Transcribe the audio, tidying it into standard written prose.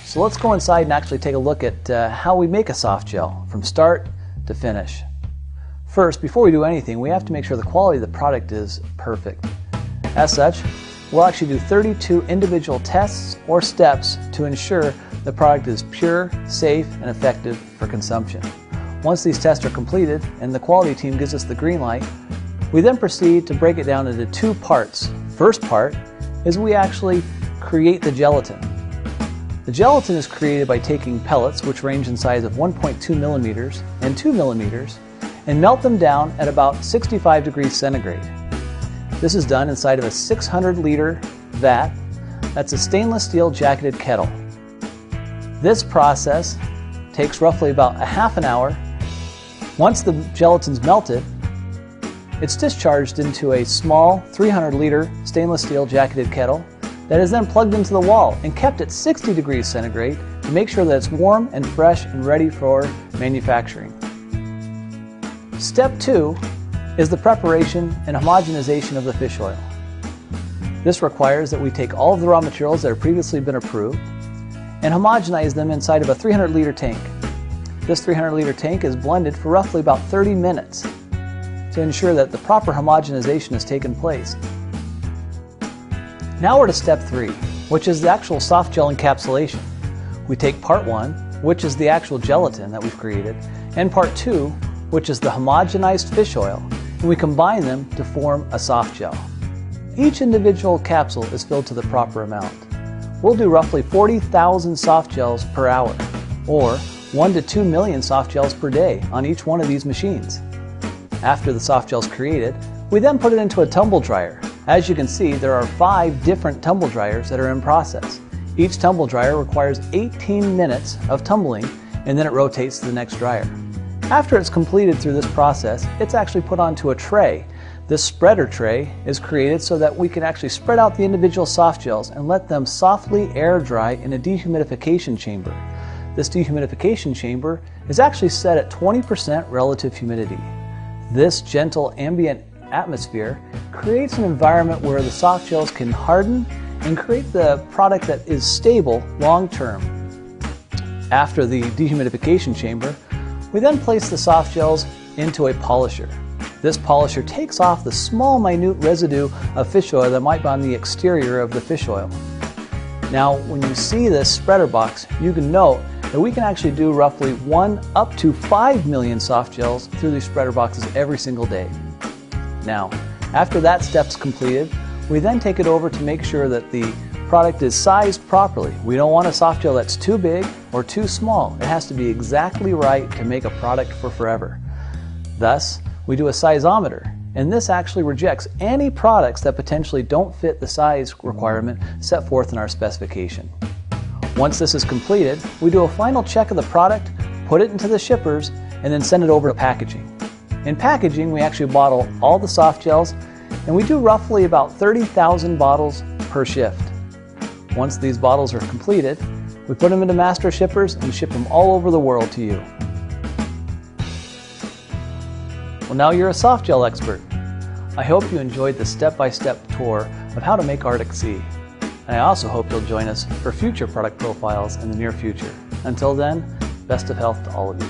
So let's go inside and actually take a look at how we make a soft gel from start to finish. First, before we do anything, we have to make sure the quality of the product is perfect. As such, we'll actually do 32 individual tests or steps to ensure the product is pure, safe, and effective for consumption. Once these tests are completed and the quality team gives us the green light, we then proceed to break it down into two parts. First part is we actually create the gelatin. The gelatin is created by taking pellets, which range in size of 1.2 millimeters and 2 millimeters, and melt them down at about 65 degrees centigrade. This is done inside of a 600-liter vat. That's a stainless steel jacketed kettle. This process takes roughly about a half an hour. Once the gelatin's melted, it's discharged into a small 300-liter stainless steel jacketed kettle that is then plugged into the wall and kept at 60 degrees centigrade to make sure that it's warm and fresh and ready for manufacturing. Step 2 is the preparation and homogenization of the fish oil. This requires that we take all of the raw materials that have previously been approved and homogenize them inside of a 300-liter tank. This 300-liter tank is blended for roughly about 30 minutes to ensure that the proper homogenization has taken place. Now we're to step 3, which is the actual soft gel encapsulation. We take part 1, which is the actual gelatin that we've created, and part 2, which is the homogenized fish oil, and we combine them to form a soft gel. Each individual capsule is filled to the proper amount. We'll do roughly 40,000 soft gels per hour, or 1 to 2 million soft gels per day on each one of these machines. After the soft gel is created, we then put it into a tumble dryer. As you can see, there are 5 different tumble dryers that are in process. Each tumble dryer requires 18 minutes of tumbling, and then it rotates to the next dryer. After it's completed through this process, it's actually put onto a tray. This spreader tray is created so that we can actually spread out the individual soft gels and let them softly air dry in a dehumidification chamber. This dehumidification chamber is actually set at 20% relative humidity. This gentle ambient atmosphere creates an environment where the soft gels can harden and create the product that is stable long term. After the dehumidification chamber, we then place the soft gels into a polisher. This polisher takes off the small minute residue of fish oil that might be on the exterior of the fish oil. Now when you see this spreader box, you can note that we can actually do roughly 1 up to 5 million soft gels through these spreader boxes every single day. Now, after that step's completed, we then take it over to make sure that the product is sized properly. We don't want a soft gel that's too big or too small. It has to be exactly right to make a product for forever. Thus, we do a sizeometer, and this actually rejects any products that potentially don't fit the size requirement set forth in our specification. Once this is completed, we do a final check of the product, put it into the shippers, and then send it over to packaging. In packaging, we actually bottle all the soft gels, and we do roughly about 30,000 bottles per shift. Once these bottles are completed, we put them into master shippers and ship them all over the world to you. Well, now you're a soft gel expert. I hope you enjoyed the step-by-step tour of how to make Arctic Sea. And I also hope you'll join us for future product profiles in the near future. Until then, best of health to all of you.